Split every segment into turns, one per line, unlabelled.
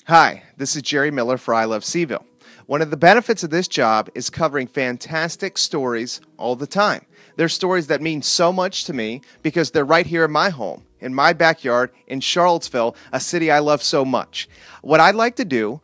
Hi, this is Jerry Miller for I Love Seville. One of the benefits of this job is covering fantastic stories all the time. They're stories that mean so much to me because they're right here in my home, in my backyard, in Charlottesville, a city I love so much. What I'd like to do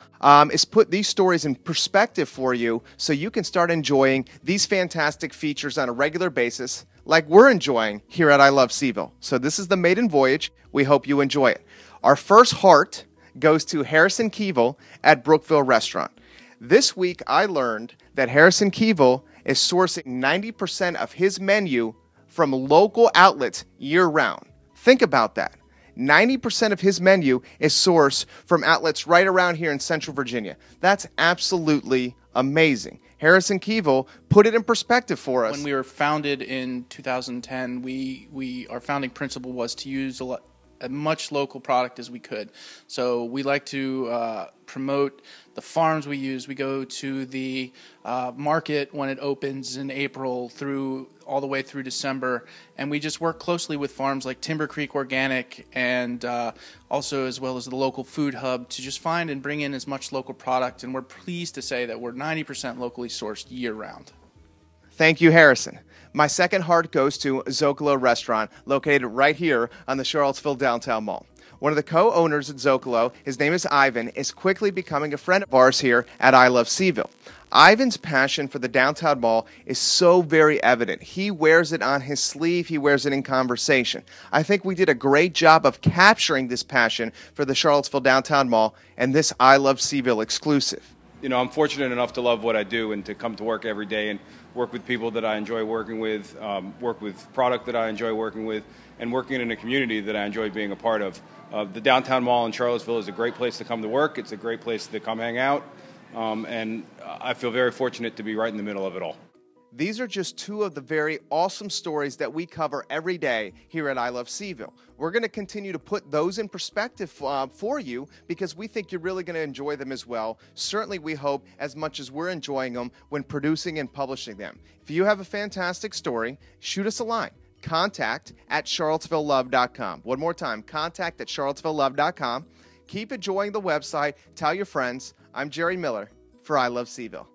is put these stories in perspective for you so you can start enjoying these fantastic features on a regular basis like we're enjoying here at I Love Seville. So this is the maiden voyage. We hope you enjoy it. Our first heart goes to Harrison Keevil at Brookville Restaurant. This week, I learned that Harrison Keevil is sourcing 90% of his menu from local outlets year-round. Think about that. 90% of his menu is sourced from outlets right around here in Central Virginia. That's absolutely amazing. Harrison Keevil put it in perspective for us.
When we were founded in 2010, our founding principle was to use as much local product as we could. So we like to promote the farms we use. We go to the market when it opens in April all the way through December, and we just work closely with farms like Timber Creek Organic and also as well as the local food hub to just find and bring in as much local product, and we're pleased to say that we're 90% locally sourced year-round.
Thank you, Harrison. My second heart goes to Zocalo Restaurant, located right here on the Charlottesville Downtown Mall. One of the co-owners at Zocalo, his name is Ivan, is quickly becoming a friend of ours here at I Love Seville. Ivan's passion for the downtown mall is so very evident. He wears it on his sleeve. He wears it in conversation. I think we did a great job of capturing this passion for the Charlottesville Downtown Mall and this I Love Seville exclusive.
You know, I'm fortunate enough to love what I do and to come to work every day and work with people that I enjoy working with, work with product that I enjoy working with, and working in a community that I enjoy being a part of. The downtown mall in Charlottesville is a great place to come to work. It's a great place to come hang out, and I feel very fortunate to be right in the middle of it all.
These are just two of the very awesome stories that we cover every day here at I Love Seville. We're going to continue to put those in perspective for you because we think you're really going to enjoy them as well. Certainly, we hope as much as we're enjoying them when producing and publishing them. If you have a fantastic story, shoot us a line. contact@charlottesvillelove.com. One more time, contact@charlottesvillelove.com. Keep enjoying the website. Tell your friends. I'm Jerry Miller for I Love Seville.